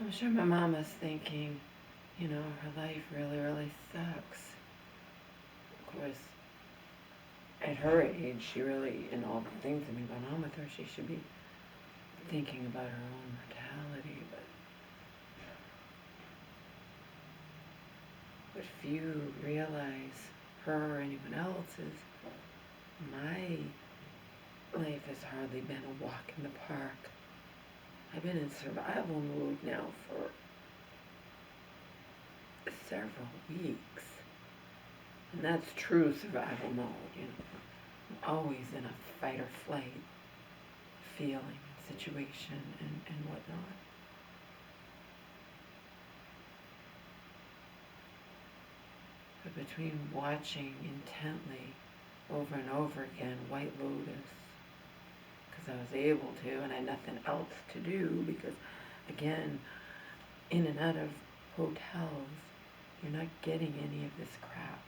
I'm sure my mom is thinking, her life really, really sucks. Of course, at her age, she really, in all the things that have been going on with her, she should be thinking about her own mortality. But few realize, her or anyone else, is my life has hardly been a walk in the park. I've been in survival mode now for several weeks. And that's true survival mode. I'm always in a fight or flight feeling, situation, and whatnot. But between watching intently over and over again White Lotus, because I was able to and I had nothing else to do, because again, in and out of hotels, you're not getting any of this crap.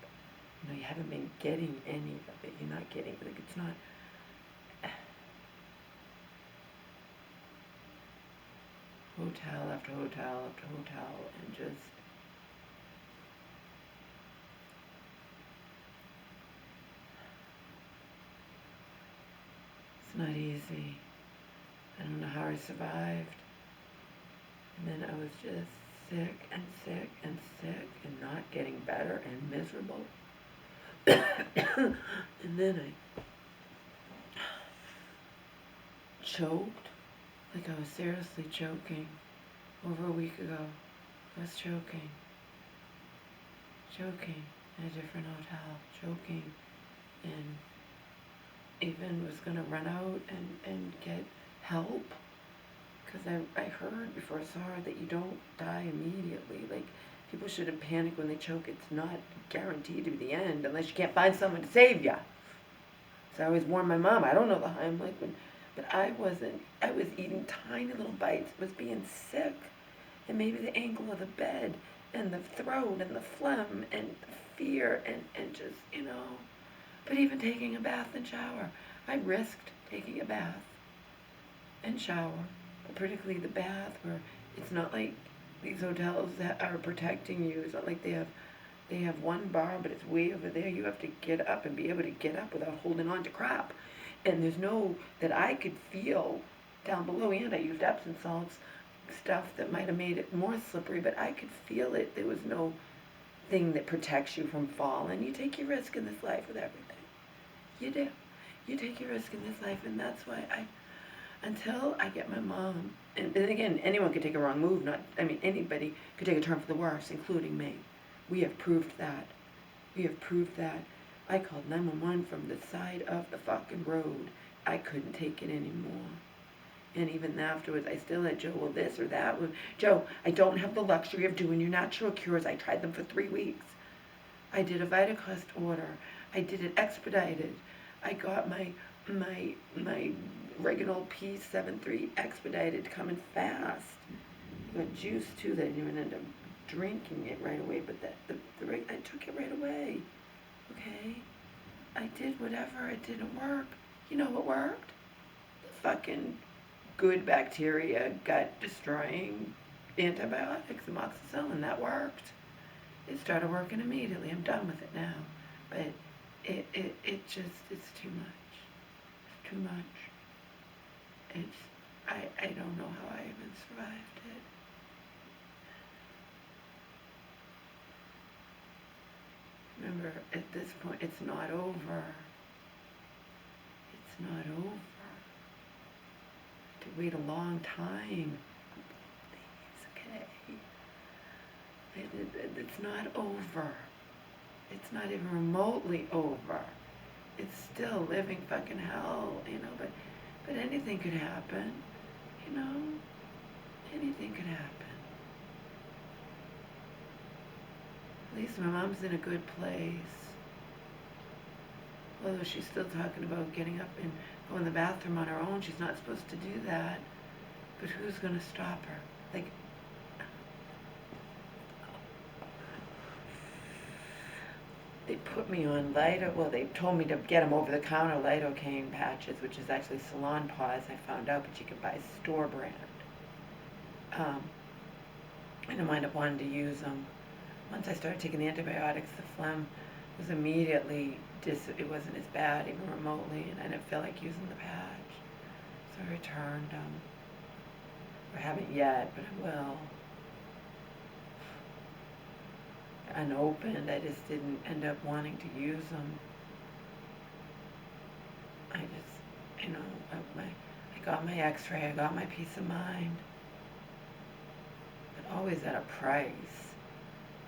You haven't been getting any of it. You're not getting, like, it's not, hotel after hotel after hotel, and just, it's not easy. I don't know how I survived. And then I was just sick and sick and sick and not getting better and miserable. And then I choked, like I was seriously choking. Over a week ago, I was choking in a different hotel, choking, and even was going to run out and get help, because I heard before I saw her that you don't die immediately. Like, people shouldn't panic when they choke. It's not guaranteed to be the end unless you can't find someone to save you. So I always warn my mom, I don't know the Heimlich, but I wasn't. I was eating tiny little bites, was being sick, and maybe the angle of the bed, and the throat, and the phlegm, and the fear, and just, But even taking a bath and shower, I risked taking a bath and shower, but particularly the bath, where it's not like these hotels that are protecting you. It's not like they have one bar, but it's way over there. You have to get up and be able to get up without holding on to crap. And there's no, that I could feel down below, and I used Epsom salts, stuff that might have made it more slippery, but I could feel it. There was no thing that protects you from falling. You take your risk in this life with everything. You do. You take your risk in this life, and that's why until I get my mom, and again, anyone could take a wrong move, anybody could take a turn for the worse, including me. We have proved that. We have proved that. I called 911 from the side of the fucking road. I couldn't take it anymore. And even afterwards, I still had Joe, well, this or that. Joe, I don't have the luxury of doing your natural cures. I tried them for 3 weeks. I did a VitaCost order. I did it expedited. I got my Reginald P73 expedited, coming fast. I got juice too that I didn't even end up drinking it right away, but I took it right away. Okay? I did whatever. It didn't work. You know what worked? The fucking good bacteria, gut destroying antibiotics, amoxicillin. That worked. It started working immediately. I'm done with it now. But it just, it's too much. It's too much. I don't know how I even survived it. Remember, at this point, it's not over. It's not over. To wait a long time. Please, okay. It's not over. It's not even remotely over. It's still living fucking hell, but anything could happen, anything could happen. At least my mom's in a good place. Although she's still talking about getting up and going to the bathroom on her own. She's not supposed to do that. But who's going to stop her? Like, they put me on they told me to get them over-the-counter lidocaine patches, which is actually Salon Paws, I found out, but you can buy store brand. I didn't wind up wanting to use them. Once I started taking the antibiotics, the phlegm was immediately, it wasn't as bad even remotely, and I didn't feel like using the patch. So I returned them. I haven't yet, but I will. Unopened, I just didn't end up wanting to use them. I just, I got my x-ray, I got my peace of mind, but always at a price.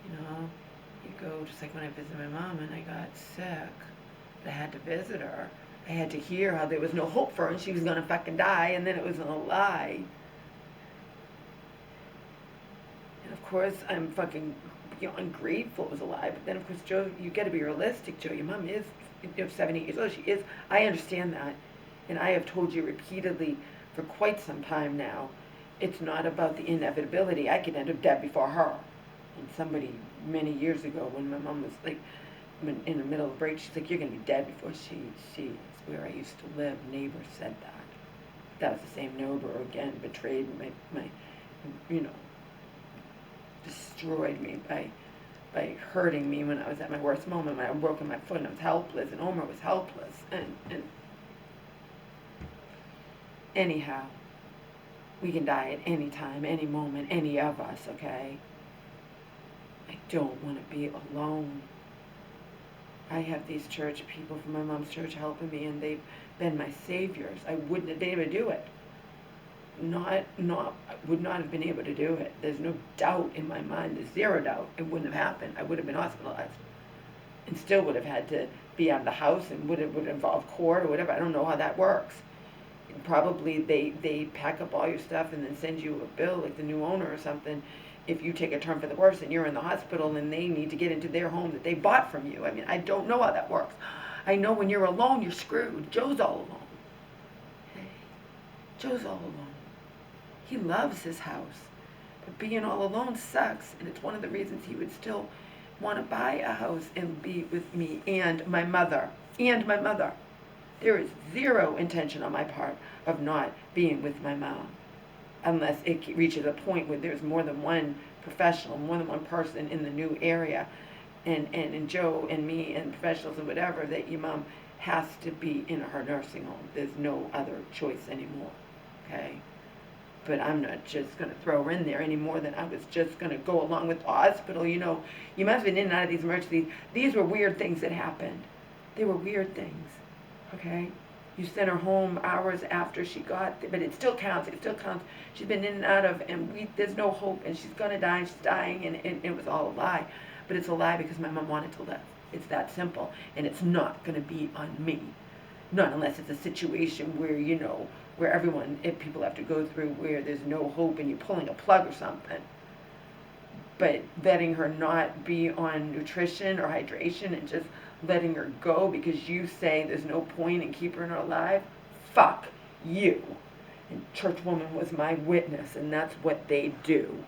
You go, just like when I visited my mom and I got sick, but I had to visit her. I had to hear how there was no hope for her and she was gonna fucking die, and then it was a lie. And of course, I'm fucking beyond grateful it was a lie. But then, of course, Joe, you got to be realistic, Joe. Your mom is 70 years old. She is. I understand that, and I have told you repeatedly for quite some time now. It's not about the inevitability. I could end up dead before her. And somebody many years ago, when my mom was like in the middle of a break, she's like, "You're gonna be dead before she." It's where I used to live. Neighbors said that. That was the same neighbor again, betrayed my destroyed me by hurting me when I was at my worst moment, when I broke my foot and I was helpless, and Omar was helpless. And anyhow, we can die at any time, any moment, any of us, okay? I don't want to be alone. I have these church people from my mom's church helping me, and they've been my saviors. I wouldn't have been able to do it. Would not have been able to do it. There's no doubt in my mind. There's zero doubt. It wouldn't have happened. I would have been hospitalized, and still would have had to be out of the house, and would involve court or whatever. I don't know how that works. Probably they pack up all your stuff and then send you a bill, like the new owner or something, if you take a turn for the worse and you're in the hospital and they need to get into their home that they bought from you. I mean, I don't know how that works. I know when you're alone, you're screwed. Joe's all alone. Hey, Joe's all alone. He loves his house, but being all alone sucks, and it's one of the reasons he would still want to buy a house and be with me and my mother. There is zero intention on my part of not being with my mom, unless it reaches a point where there's more than one professional, more than one person in the new area, and Joe and me and professionals and whatever, that your mom has to be in her nursing home. There's no other choice anymore, okay? But I'm not just going to throw her in there any more than I was just going to go along with the hospital. You must have been in and out of these emergencies. These were weird things that happened. They were weird things, okay? You sent her home hours after she got there, but it still counts. She's been in and out of, and there's no hope, and she's going to die, and she's dying, and it was all a lie. But it's a lie because my mom wanted to live. It's that simple, and it's not going to be on me. Not unless it's a situation where, where if people have to go through where there's no hope and you're pulling a plug or something. But letting her not be on nutrition or hydration and just letting her go because you say there's no point in keeping her alive, fuck you. And Churchwoman was my witness, and that's what they do.